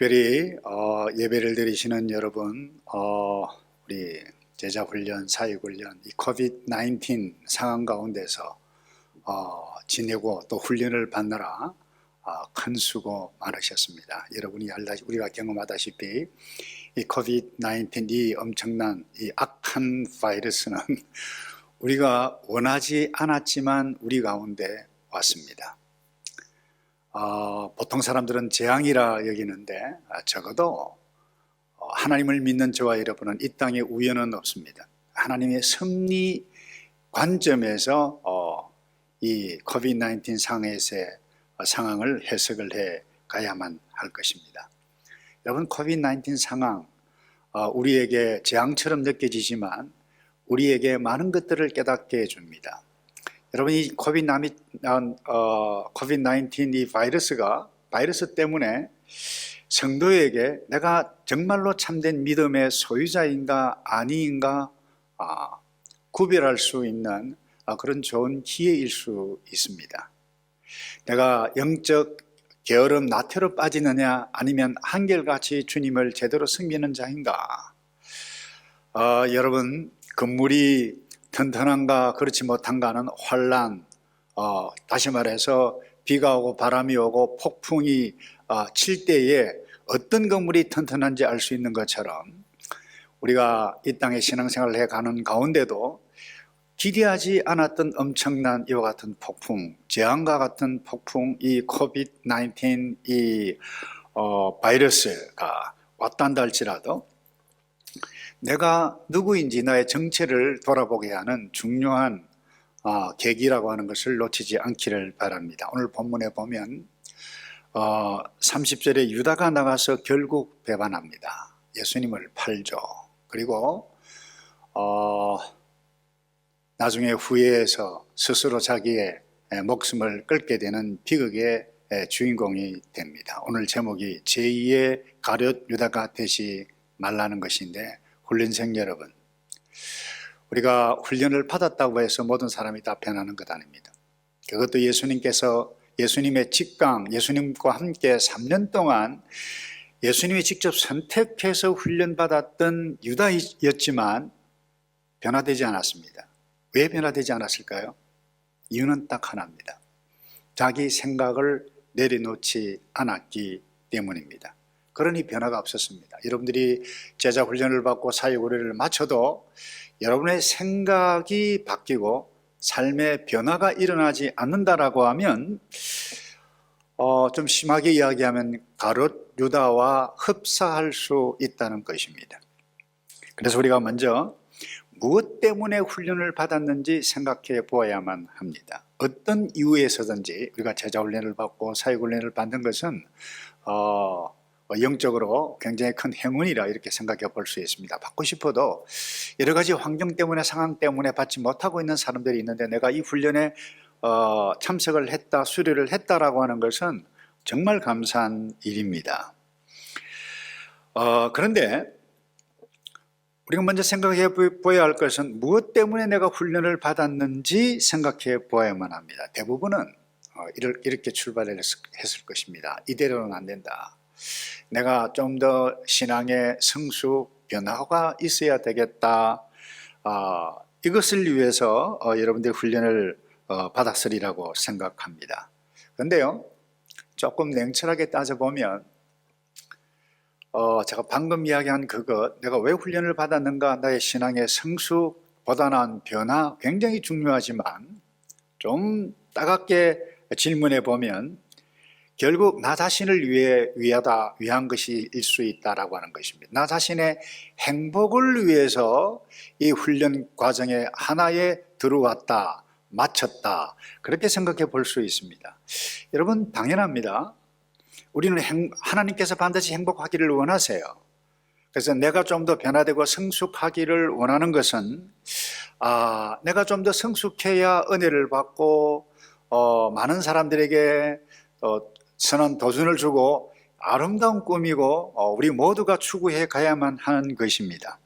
특별히 예배를 드리시는 여러분, 우리 제자훈련, 사역훈련, 이 코비드-19 상황 가운데서 지내고 또 훈련을 받느라 큰 수고 많으셨습니다. 여러분이 우리가 경험하다시피 이 코비드-19 이 엄청난 이 악한 바이러스는 우리가 원하지 않았지만 우리 가운데 왔습니다. 보통 사람들은 재앙이라 여기는데 적어도 하나님을 믿는 저와 여러분은 이 땅에 우연은 없습니다. 하나님의 섭리 관점에서 이 코비드-19 상황에서의 상황을 해석을 해 가야만 할 것입니다. 여러분, 코비드-19 상황 우리에게 재앙처럼 느껴지지만 우리에게 많은 것들을 깨닫게 해줍니다. 여러분, 이 코비드-19 이 바이러스 때문에 성도에게 내가 정말로 참된 믿음의 소유자인가 아닌가 구별할 수 있는 그런 좋은 기회일 수 있습니다. 내가 영적 게으름 나태로 빠지느냐 아니면 한결같이 주님을 제대로 섬기는 자인가. 여러분, 건물이 튼튼한가 그렇지 못한가는 환란, 다시 말해서 비가 오고 바람이 오고 폭풍이 칠 때에 어떤 건물이 튼튼한지 알 수 있는 것처럼 우리가 이 땅에 신앙생활을 해가는 가운데도 기대하지 않았던 엄청난 이와 같은 폭풍, 재앙과 같은 폭풍, 이 코비드-19 이 바이러스가 왔단다 할지라도 내가 누구인지 나의 정체를 돌아보게 하는 중요한 계기라고 하는 것을 놓치지 않기를 바랍니다. 오늘 본문에 보면 30절에 유다가 나가서 결국 배반합니다. 예수님을 팔죠. 그리고 나중에 후회해서 스스로 자기의 목숨을 끊게 되는 비극의 주인공이 됩니다. 오늘 제목이 제2의 가룟 유다가 되지 말라는 것인데, 훈련생 여러분, 우리가 훈련을 받았다고 해서 모든 사람이 다 변하는 것 아닙니다. 그것도 예수님께서 예수님의 직강, 예수님과 함께 3년 동안 예수님이 직접 선택해서 훈련받았던 유다였지만 변화되지 않았습니다. 왜 변화되지 않았을까요? 이유는 딱 하나입니다. 자기 생각을 내려놓지 않았기 때문입니다. 그러니 변화가 없었습니다. 여러분들이 제자 훈련을 받고 사역 의뢰를 마쳐도 여러분의 생각이 바뀌고 삶의 변화가 일어나지 않는다라고 하면 좀 심하게 이야기하면 가룟 유다와 흡사할 수 있다는 것입니다. 그래서 우리가 먼저 무엇 때문에 훈련을 받았는지 생각해 보아야만 합니다. 어떤 이유에서든지 우리가 제자 훈련을 받고 사역 훈련을 받는 것은 영적으로 굉장히 큰 행운이라 이렇게 생각해 볼 수 있습니다. 받고 싶어도 여러 가지 환경 때문에 상황 때문에 받지 못하고 있는 사람들이 있는데 내가 이 훈련에 참석을 했다, 수료를 했다라고 하는 것은 정말 감사한 일입니다. 그런데 우리가 먼저 생각해 보아야 할 것은 무엇 때문에 내가 훈련을 받았는지 생각해 보아야만 합니다. 대부분은 이렇게 출발했을 것입니다. 이대로는 안 된다. 내가 좀 더 신앙의 성숙, 변화가 있어야 되겠다. 이것을 위해서 여러분들이 훈련을 받았으리라고 생각합니다. 그런데요, 조금 냉철하게 따져보면 제가 방금 이야기한 그것, 내가 왜 훈련을 받았는가, 나의 신앙의 성숙보다는 변화 굉장히 중요하지만 좀 따갑게 질문해 보면 결국 나 자신을 위한 것일 수 있다라고 하는 것입니다. 나 자신의 행복을 위해서 이 훈련 과정에 하나에 들어왔다, 마쳤다, 그렇게 생각해 볼 수 있습니다. 여러분, 당연합니다. 우리는 하나님께서 반드시 행복하기를 원하세요. 그래서 내가 좀 더 변화되고 성숙하기를 원하는 것은 내가 좀 더 성숙해야 은혜를 받고 많은 사람들에게 선한 도전을 주고 아름다운 꿈이고 우리 모두가 추구해 가야만 하는 것입니다.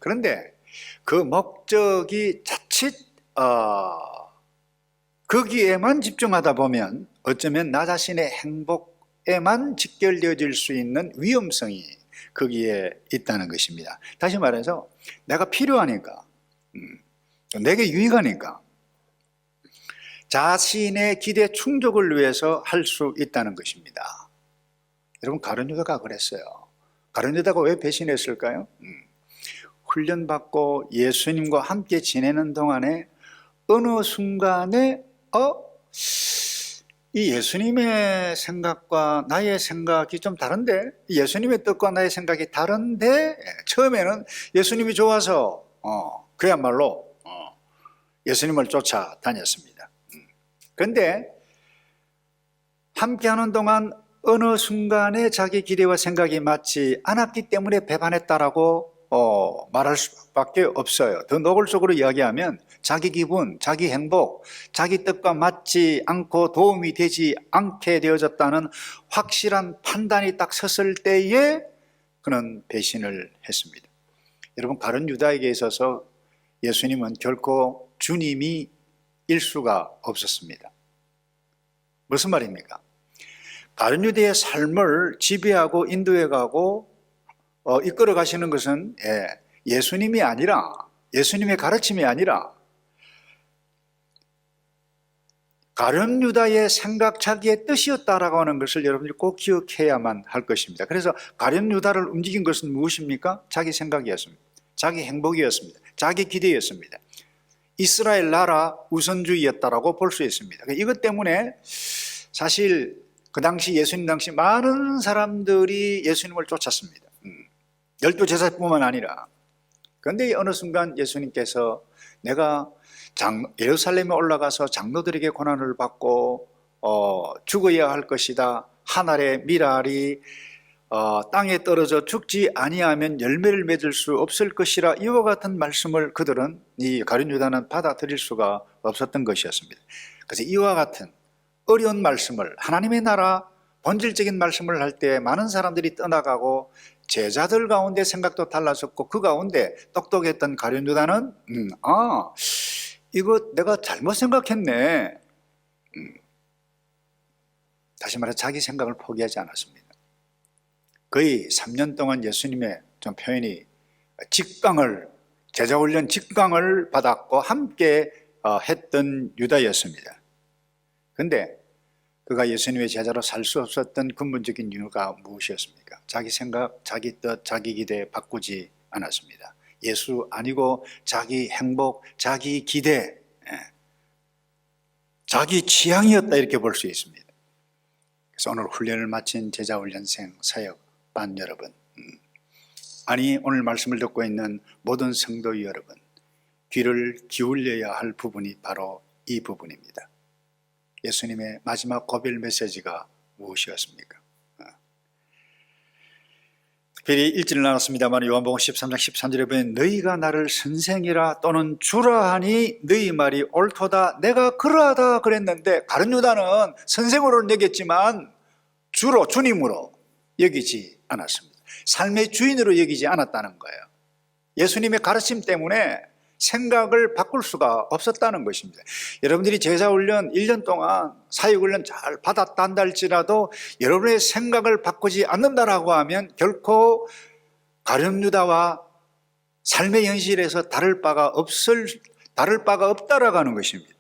그런데 그 목적이 자칫 거기에만 집중하다 보면 어쩌면 나 자신의 행복에 유다에만 직결되어질 수 있는 위험성이 거기에 있다는 것입니다. 다시 말해서 내가 필요하니까, 내게 유익하니까 자신의 기대 충족을 위해서 할 수 있다는 것입니다. 여러분, 가룟 유다가 그랬어요. 가룟 유다가 왜 배신했을까요? 훈련받고 예수님과 함께 지내는 동안에 어느 순간에 이 예수님의 생각과 나의 생각이 좀 다른데, 예수님의 뜻과 나의 생각이 다른데, 처음에는 예수님이 좋아서 그야말로 예수님을 쫓아다녔습니다. 그런데 함께하는 동안 어느 순간에 자기 기대와 생각이 맞지 않았기 때문에 배반했다라고 말할 수밖에 없어요. 더 노골적으로 이야기하면 자기 기분, 자기 행복, 자기 뜻과 맞지 않고 도움이 되지 않게 되어졌다는 확실한 판단이 딱 섰을 때에 그는 배신을 했습니다. 여러분, 가룟 유다에게 있어서 예수님은 결코 주님이 일 수가 없었습니다. 무슨 말입니까? 가룟 유다의 삶을 지배하고 인도해가고 이끌어 가시는 것은 예수님이 아니라, 예수님의 가르침이 아니라 가룟 유다의 생각, 자기의 뜻이었다라고 하는 것을 여러분들이 꼭 기억해야만 할 것입니다. 그래서 가룟 유다를 움직인 것은 무엇입니까? 자기 생각이었습니다. 자기 행복이었습니다. 자기 기대였습니다. 이스라엘 나라 우선주의였다라고 볼 수 있습니다. 이것 때문에 사실 그 당시 예수님 당시 많은 사람들이 예수님을 쫓았습니다. 12제자뿐만 아니라. 그런데 어느 순간 예수님께서 내가 예루살렘에 올라가서 장로들에게 고난을 받고 죽어야 할 것이다. 한 알의 밀알이 땅에 떨어져 죽지 아니하면 열매를 맺을 수 없을 것이라, 이와 같은 말씀을 그들은, 이 가룟 유다는 받아들일 수가 없었던 것이었습니다. 그래서 이와 같은 어려운 말씀을, 하나님의 나라 본질적인 말씀을 할 때 많은 사람들이 떠나가고 제자들 가운데 생각도 달라졌고, 그 가운데 똑똑했던 가룟 유다는 이거 내가 잘못 생각했네. 다시 말해 자기 생각을 포기하지 않았습니다. 거의 3년 동안 예수님의 좀 표현이 제자훈련 직강을 받았고 함께 했던 유다였습니다. 그런데 그가 예수님의 제자로 살 수 없었던 근본적인 이유가 무엇이었습니까? 자기 생각, 자기 뜻, 자기 기대 바꾸지 않았습니다. 예수 아니고 자기 행복, 자기 기대, 자기 취향이었다, 이렇게 볼 수 있습니다. 그래서 오늘 훈련을 마친 제자훈련생 사역반 여러분, 아니 오늘 말씀을 듣고 있는 모든 성도 여러분, 귀를 기울여야 할 부분이 바로 이 부분입니다. 예수님의 마지막 고별 메시지가 무엇이었습니까? 특별히 일절을 나눴습니다만 요한복음 13장 13절에 보면 너희가 나를 선생이라 또는 주라 하니 너희 말이 옳도다. 내가 그러하다 그랬는데, 가룟 유다는 선생으로 여겼지만 주로, 주님으로 여기지 않았습니다. 삶의 주인으로 여기지 않았다는 거예요. 예수님의 가르침 때문에 생각을 바꿀 수가 없었다는 것입니다. 여러분들이 제자훈련 1년 동안 사역훈련 잘 받았다 한다 할지라도 여러분의 생각을 바꾸지 않는다라고 하면 결코 가룟 유다와 삶의 현실에서 다를 바가 없다라고 하는 것입니다.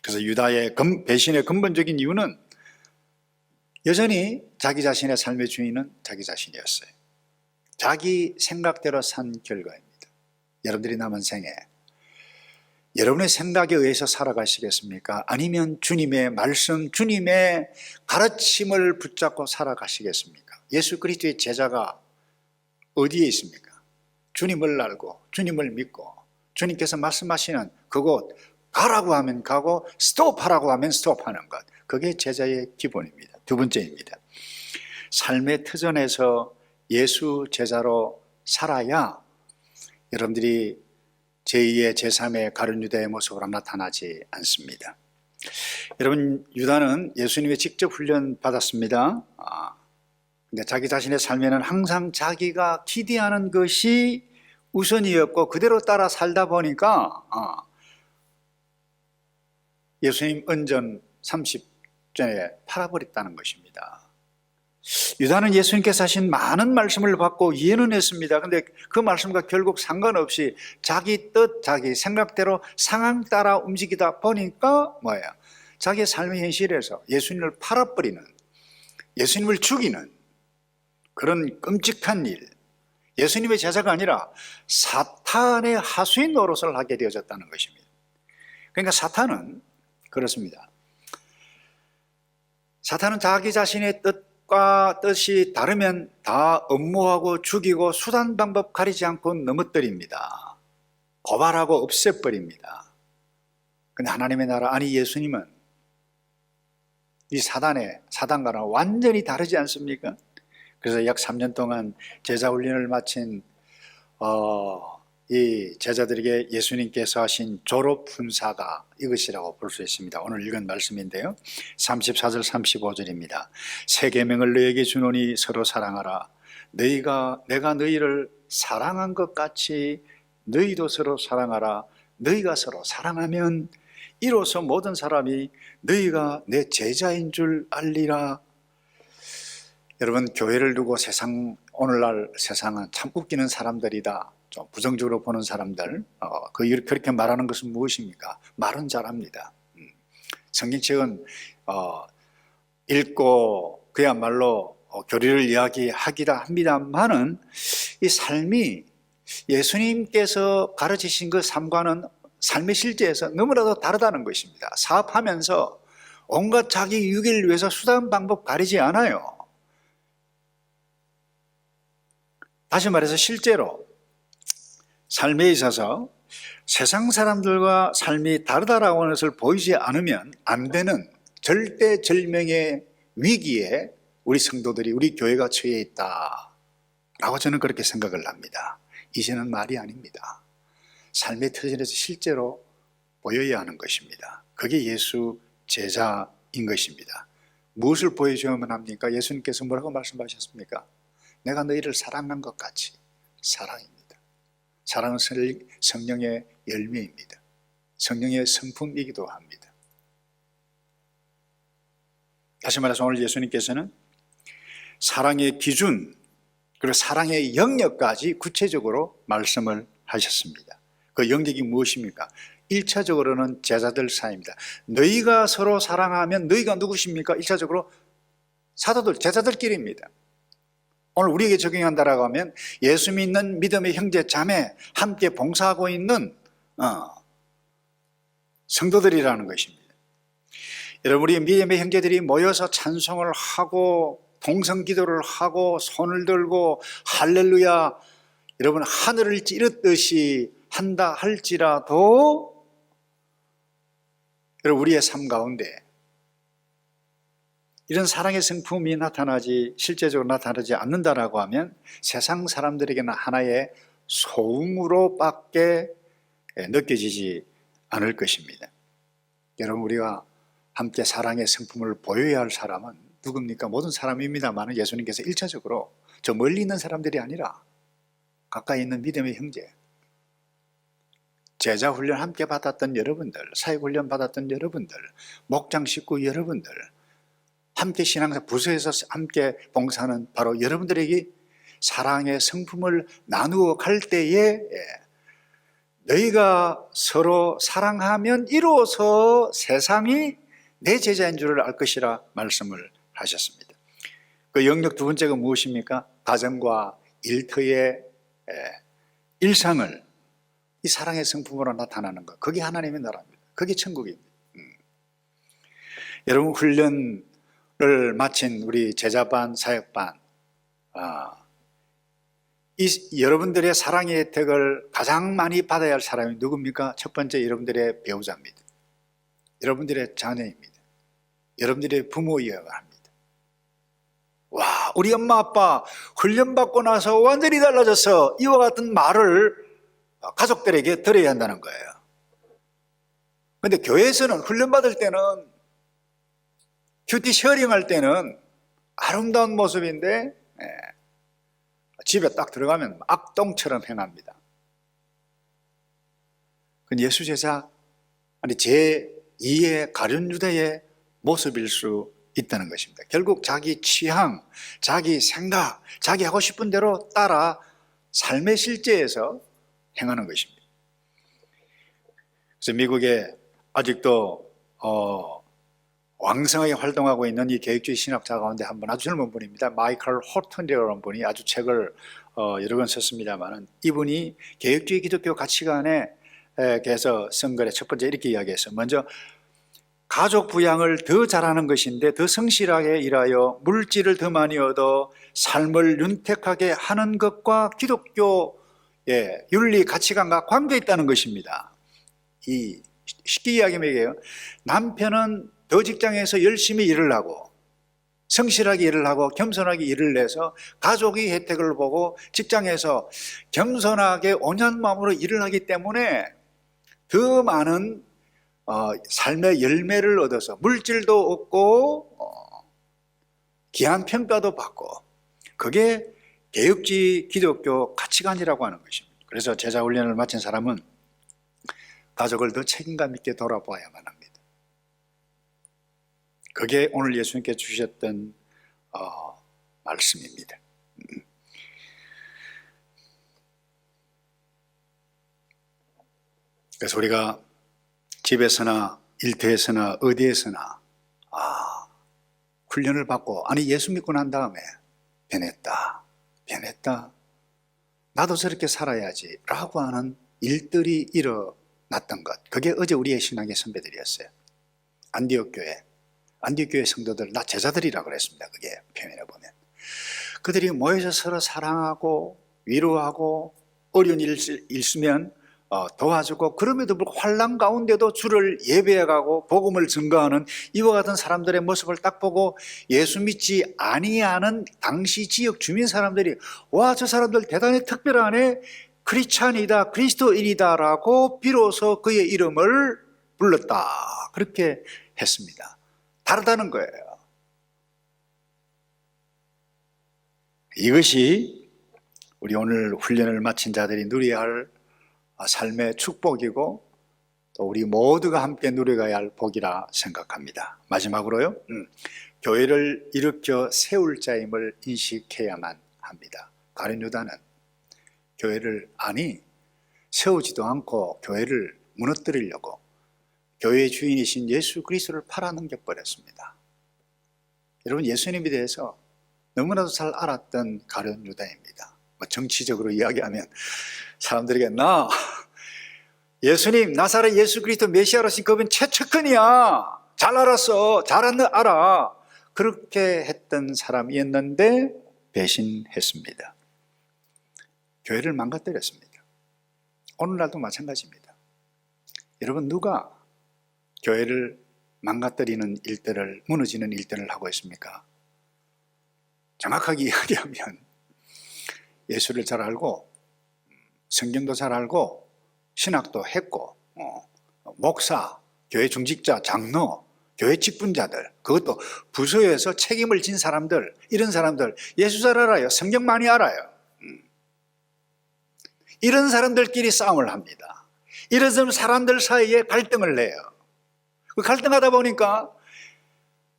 그래서 유다의 배신의 근본적인 이유는 여전히 자기 자신의 삶의 주인은 자기 자신이었어요. 자기 생각대로 산 결과입니다. 여러분들이 남은 생에 여러분의 생각에 의해서 살아가시겠습니까? 아니면 주님의 말씀, 주님의 가르침을 붙잡고 살아가시겠습니까? 예수 그리스도의 제자가 어디에 있습니까? 주님을 알고 주님을 믿고 주님께서 말씀하시는 그곳 가라고 하면 가고 스톱하라고 하면 스톱하는 것, 그게 제자의 기본입니다. 두 번째입니다. 삶의 터전에서 예수 제자로 살아야 여러분들이 제2의 제3의 가룟 유다의 모습으로 나타나지 않습니다. 여러분, 유다는 예수님의 직접 훈련 받았습니다. 근데 자기 자신의 삶에는 항상 자기가 기대하는 것이 우선이었고 그대로 따라 살다 보니까 예수님 은전 30 직전에 팔아버렸다는 것입니다. 유다는 예수님께서 하신 많은 말씀을 받고 이해는 했습니다. 그런데 그 말씀과 결국 상관없이 자기 뜻, 자기 생각대로 상황 따라 움직이다 보니까 뭐야? 자기의 삶의 현실에서 예수님을 팔아버리는, 예수님을 죽이는 그런 끔찍한 일, 예수님의 제자가 아니라 사탄의 하수인 노릇을 하게 되어졌다는 것입니다. 그러니까 사탄은 그렇습니다. 사탄은 자기 자신의 뜻과 뜻이 다르면 다 엄모하고 죽이고 수단 방법 가리지 않고 넘어뜨립니다. 고발하고 없애버립니다. 그런데 하나님의 나라, 아니 예수님은 이 사단과는 완전히 다르지 않습니까? 그래서 약 3년 동안 제자 훈련을 마친 이 제자들에게 예수님께서 하신 졸업 훈사가 이것이라고 볼 수 있습니다. 오늘 읽은 말씀인데요, 34절 35절입니다. 새 계명을 너희에게 주노니 서로 사랑하라. 내가 너희를 사랑한 것 같이 너희도 서로 사랑하라. 너희가 서로 사랑하면 이로써 모든 사람이 너희가 내 제자인 줄 알리라. 여러분, 교회를 두고 오늘날 세상은 참 웃기는 사람들이다, 좀 부정적으로 보는 사람들, 그렇게 말하는 것은 무엇입니까? 말은 잘합니다. 성경책은 읽고 그야말로 교리를 이야기하기라 합니다만은 이 삶이 예수님께서 가르치신 그 삶과는 삶의 실제에서 너무나도 다르다는 것입니다. 사업하면서 온갖 자기 유익을 위해서 수단 방법 가리지 않아요. 다시 말해서 실제로 삶에 있어서 세상 사람들과 삶이 다르다라고 하는 것을 보이지 않으면 안 되는 절대절명의 위기에 우리 성도들이, 우리 교회가 처해 있다라고 저는 그렇게 생각을 합니다. 이제는 말이 아닙니다. 삶의 터전에서 실제로 보여야 하는 것입니다. 그게 예수 제자인 것입니다. 무엇을 보여줘야만 합니까? 예수님께서 뭐라고 말씀하셨습니까? 내가 너희를 사랑한 것 같이. 사랑입니다. 사랑은 성령의 열매입니다. 성령의 성품이기도 합니다. 다시 말해서 오늘 예수님께서는 사랑의 기준, 그리고 사랑의 영역까지 구체적으로 말씀을 하셨습니다. 그 영역이 무엇입니까? 1차적으로는 제자들 사이입니다. 너희가 서로 사랑하면 너희가 누구십니까? 1차적으로 사도들, 제자들끼리입니다. 오늘 우리에게 적용한다라고 하면 예수 믿는 믿음의 형제 자매, 함께 봉사하고 있는 성도들이라는 것입니다. 여러분, 우리 믿음의 형제들이 모여서 찬송을 하고 동성기도를 하고 손을 들고 할렐루야, 여러분 하늘을 찌르듯이 한다 할지라도 여러분 우리의 삶 가운데 이런 사랑의 성품이 실제적으로 나타나지 않는다라고 하면 세상 사람들에게는 하나의 소음으로밖에 느껴지지 않을 것입니다. 여러분, 우리가 함께 사랑의 성품을 보여야 할 사람은 누굽니까? 모든 사람입니다만 예수님께서 1차적으로 저 멀리 있는 사람들이 아니라 가까이 있는 믿음의 형제, 제자 훈련 함께 받았던 여러분들, 사역 훈련 받았던 여러분들, 목장 식구 여러분들, 함께 신앙사 부서에서 함께 봉사하는 바로 여러분들에게 사랑의 성품을 나누어 갈 때에 너희가 서로 사랑하면 이로써 세상이 내 제자인 줄을 알 것이라 말씀을 하셨습니다. 그 영역 두 번째가 무엇입니까? 가정과 일터의 일상을 이 사랑의 성품으로 나타나는 것, 그게 하나님의 나라입니다. 그게 천국입니다. 여러분, 훈련을 마친 우리 제자반, 사역반, 이 여러분들의 사랑의 혜택을 가장 많이 받아야 할 사람이 누굽니까? 첫 번째, 여러분들의 배우자입니다. 여러분들의 자녀입니다. 여러분들의 부모이어야 합니다. 와, 우리 엄마 아빠 훈련받고 나서 완전히 달라져서 이와 같은 말을 가족들에게 들어야 한다는 거예요. 그런데 교회에서는 훈련받을 때는, 큐티 쉐어링 할 때는 아름다운 모습인데 집에 딱 들어가면 악동처럼 행합니다. 그건 예수 제자, 아니 제2의 가룟 유다의 모습일 수 있다는 것입니다. 결국 자기 취향, 자기 생각, 자기 하고 싶은 대로 따라 삶의 실제에서 행하는 것입니다. 그래서 미국에 아직도 왕성하게 활동하고 있는 이 계획주의 신학자 가운데 한 분, 아주 젊은 분입니다. 마이클 호튼이라는 분이 아주 책을 여러 권 썼습니다만, 이분이 계획주의 기독교 가치관에 대해서 쓴 글에 첫 번째 이렇게 이야기했어요. 먼저 가족 부양을 더 잘하는 것인데 더 성실하게 일하여 물질을 더 많이 얻어 삶을 윤택하게 하는 것과 기독교의 윤리 가치관과 관계 있다는 것입니다. 이 쉽게 이야기하면 이게요, 남편은 더 직장에서 열심히 일을 하고 성실하게 일을 하고 겸손하게 일을 해서 가족이 혜택을 보고 직장에서 겸손하게 온유한 마음으로 일을 하기 때문에 더 많은 삶의 열매를 얻어서 물질도 얻고 귀한 평가도 받고, 그게 개혁주의 기독교 가치관이라고 하는 것입니다. 그래서 제자 훈련을 마친 사람은 가족을 더 책임감 있게 돌아보아야만 합니다. 그게 오늘 예수님께 주셨던 말씀입니다. 그래서 우리가 집에서나 일터에서나 어디에서나 훈련을 받고, 아니 예수 믿고 난 다음에 변했다, 나도 저렇게 살아야지 라고 하는 일들이 일어났던 것, 그게 어제 우리의 신앙의 선배들이었어요. 안디옥 교회 성도들, 나 제자들이라고 그랬습니다. 그게 표현해 보면 그들이 모여서 서로 사랑하고 위로하고 어려운 일 있으면 도와주고, 그럼에도 불구하고 환난 가운데도 주를 예배해가고 복음을 증거하는 이와 같은 사람들의 모습을 딱 보고 예수 믿지 아니하는 당시 지역 주민 사람들이, 와, 저 사람들 대단히 특별하네, 크리스찬이다, 그리스도인이다 라고 비로소 그의 이름을 불렀다, 그렇게 했습니다. 다르다는 거예요. 이것이 우리 오늘 훈련을 마친 자들이 누려야 할 삶의 축복이고, 또 우리 모두가 함께 누려가야 할 복이라 생각합니다. 마지막으로요, 교회를 일으켜 세울 자임을 인식해야만 합니다. 가룟 유다는 교회를 세우지도 않고 교회를 무너뜨리려고 교회의 주인이신 예수 그리스도를 팔아넘겨버렸습니다. 여러분, 예수님에 대해서 너무나도 잘 알았던 가룟 유다입니다. 정치적으로 이야기하면 사람들에게, 나 예수님, 나사렛 예수 그리스도 메시아로신 그분 최측근이야, 잘 알았어, 잘 알아, 그렇게 했던 사람이었는데 배신했습니다. 교회를 망가뜨렸습니다. 오늘날도 마찬가지입니다. 여러분, 누가 교회를 망가뜨리는 일들을, 무너지는 일들을 하고 있습니까? 정확하게 이야기하면 예수를 잘 알고 성경도 잘 알고 신학도 했고 목사, 교회 중직자, 장로, 교회 직분자들, 그것도 부서에서 책임을 진 사람들, 이런 사람들 예수 잘 알아요, 성경 많이 알아요. 이런 사람들끼리 싸움을 합니다. 이런 사람들 사이에 갈등을 내요. 그 갈등하다 보니까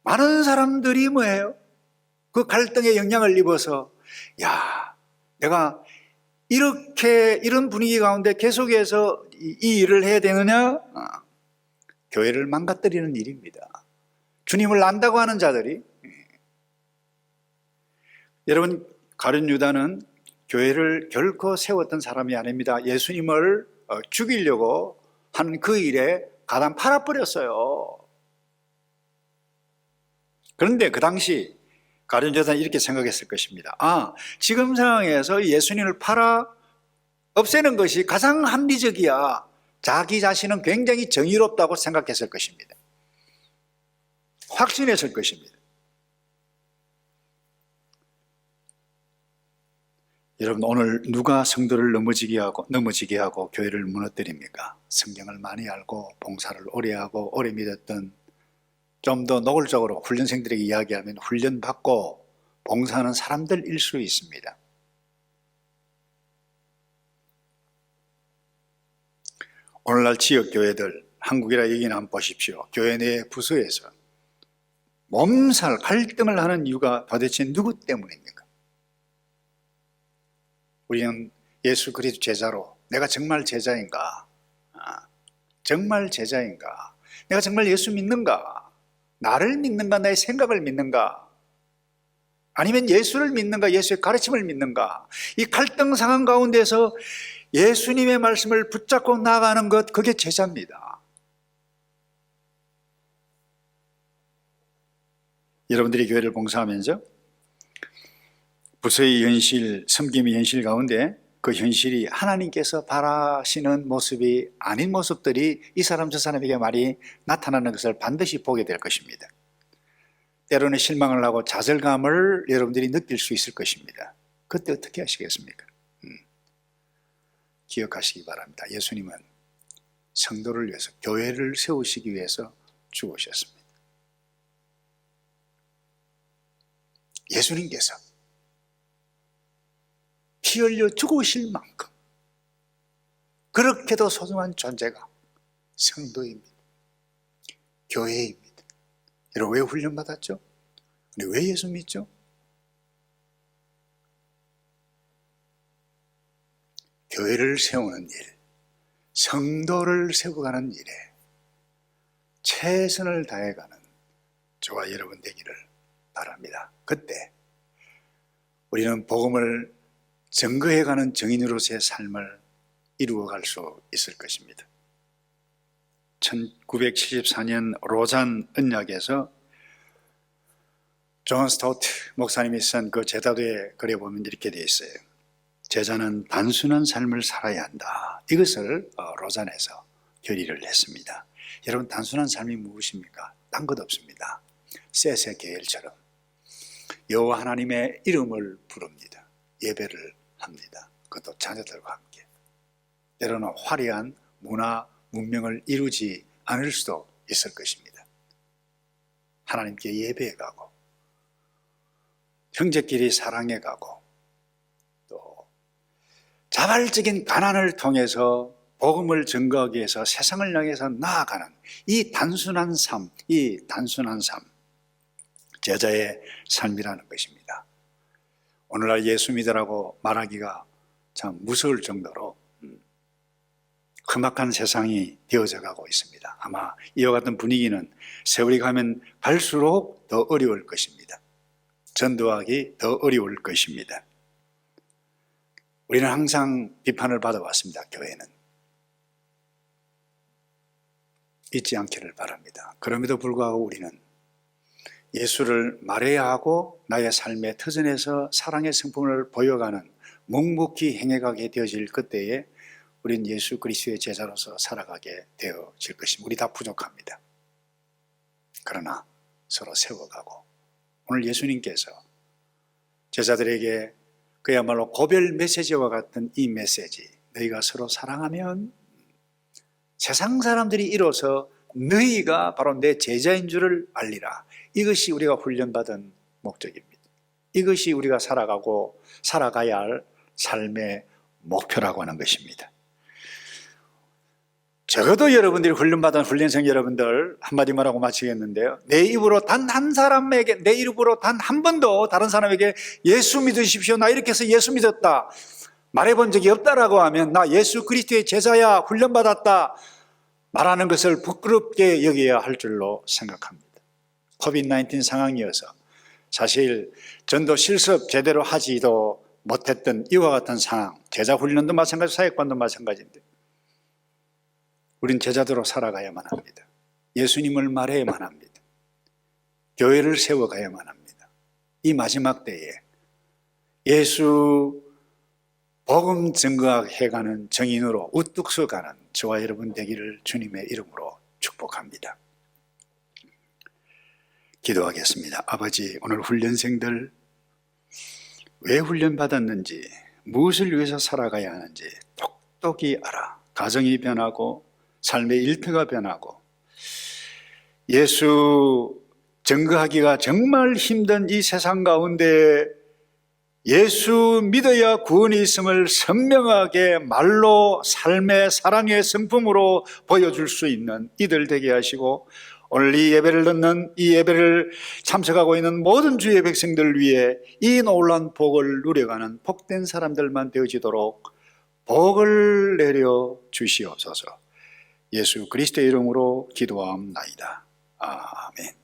많은 사람들이 뭐예요? 그 갈등에 영향을 입어서, 야, 내가 이런 분위기 가운데 계속해서 이 일을 해야 되느냐? 교회를 망가뜨리는 일입니다. 주님을 안다고 하는 자들이. 여러분, 가룟 유다는 교회를 결코 세웠던 사람이 아닙니다. 예수님을 죽이려고 하는 그 일에 가담 팔아버렸어요. 그런데 그 당시 가룟 유다는 이렇게 생각했을 것입니다. 지금 상황에서 예수님을 팔아 없애는 것이 가장 합리적이야. 자기 자신은 굉장히 정의롭다고 생각했을 것입니다. 확신했을 것입니다. 여러분, 오늘 누가 성도를 넘어지게 하고 교회를 무너뜨립니까? 성경을 많이 알고 봉사를 오래 하고 오래 믿었던, 좀 더 노골적으로 훈련생들에게 이야기하면 훈련받고 봉사하는 사람들일 수 있습니다. 오늘날 지역교회들, 한국이라 얘기는 한번 보십시오. 교회 내 부서에서 몸살, 갈등을 하는 이유가 도대체 누구 때문입니까? 우리는 예수 그리스도 제자로 내가 정말 제자인가? 정말 제자인가? 내가 정말 예수 믿는가? 나를 믿는가? 나의 생각을 믿는가? 아니면 예수를 믿는가? 예수의 가르침을 믿는가? 이 갈등 상황 가운데서 예수님의 말씀을 붙잡고 나가는 것, 그게 제자입니다. 여러분들이 교회를 봉사하면서 부서의 현실, 섬김의 현실 가운데 그 현실이 하나님께서 바라시는 모습이 아닌 모습들이 이 사람 저 사람에게 많이 나타나는 것을 반드시 보게 될 것입니다. 때로는 실망을 하고 좌절감을 여러분들이 느낄 수 있을 것입니다. 그때 어떻게 하시겠습니까? 기억하시기 바랍니다. 예수님은 성도를 위해서, 교회를 세우시기 위해서 죽으셨습니다. 예수님께서 피 흘려 죽으실 만큼 그렇게도 소중한 존재가 성도입니다. 교회입니다. 여러분, 왜 훈련받았죠? 왜 예수 믿죠? 교회를 세우는 일, 성도를 세워가는 일에 최선을 다해가는 저와 여러분 되기를 바랍니다. 그때 우리는 복음을 증거해가는 증인으로서의 삶을 이루어갈 수 있을 것입니다. 1974년 로잔 언약에서 존 스토트 목사님이 쓴 그 제자도의 글에 보면 이렇게 되어 있어요. 제자는 단순한 삶을 살아야 한다. 이것을 로잔에서 결의를 했습니다. 여러분, 단순한 삶이 무엇입니까? 딴 것 없습니다. 세세계일처럼 여호와 하나님의 이름을 부릅니다. 예배를 합니다. 그것도 자녀들과 함께. 때로는 화려한 문화, 문명을 이루지 않을 수도 있을 것입니다. 하나님께 예배해 가고 형제끼리 사랑해 가고 또 자발적인 가난을 통해서 복음을 증거하기 위해서 세상을 향해서 나아가는 이 단순한 삶, 제자의 삶이라는 것입니다. 오늘날 예수 믿으라고 말하기가 참 무서울 정도로 험악한 세상이 되어져 가고 있습니다. 아마 이와 같은 분위기는 세월이 가면 갈수록 더 어려울 것입니다. 전도하기 더 어려울 것입니다. 우리는 항상 비판을 받아왔습니다. 교회는 잊지 않기를 바랍니다. 그럼에도 불구하고 우리는 예수를 말해야 하고 나의 삶의 터전에서 사랑의 성품을 보여가는 묵묵히 행해가게 되어질 그때에 우린 예수 그리스도의 제자로서 살아가게 되어질 것입니다. 우리 다 부족합니다. 그러나 서로 세워가고, 오늘 예수님께서 제자들에게 그야말로 고별 메시지와 같은 이 메시지, 너희가 서로 사랑하면 세상 사람들이 이뤄서 너희가 바로 내 제자인 줄을 알리라. 이것이 우리가 훈련받은 목적입니다. 이것이 우리가 살아가야 할 삶의 목표라고 하는 것입니다. 적어도 여러분들이 훈련받은 훈련생 여러분들, 한마디 말하고 마치겠는데요, 내 입으로 단 한 사람에게, 내 입으로 단 한 번도 다른 사람에게 예수 믿으십시오, 나 이렇게 해서 예수 믿었다 말해본 적이 없다라고 하면 나 예수 그리스도의 제자야, 훈련받았다 말하는 것을 부끄럽게 여겨야 할 줄로 생각합니다. 코비드-19 상황이어서 사실 전도 실습 제대로 하지도 못했던 이와 같은 상황, 제자 훈련도 마찬가지, 사역반도 마찬가지인데 우린 제자대로 살아가야만 합니다. 예수님을 말해야만 합니다. 교회를 세워가야만 합니다. 이 마지막 때에 예수 복음 증거해가는 정인으로 우뚝 서가는 저와 여러분 되기를 주님의 이름으로 축복합니다. 기도하겠습니다. 아버지, 오늘 훈련생들 왜 훈련받았는지, 무엇을 위해서 살아가야 하는지 똑똑히 알아. 가정이 변하고 삶의 일터가 변하고 예수 증거하기가 정말 힘든 이 세상 가운데 예수 믿어야 구원이 있음을 선명하게 말로 삶의 사랑의 성품으로 보여줄 수 있는 이들 되게 하시고, 오늘 이 예배를 듣는, 이 예배를 참석하고 있는 모든 주의 백성들 위해 이 놀라운 복을 누려가는 복된 사람들만 되어지도록 복을 내려 주시옵소서. 예수 그리스도의 이름으로 기도하옵나이다. 아멘.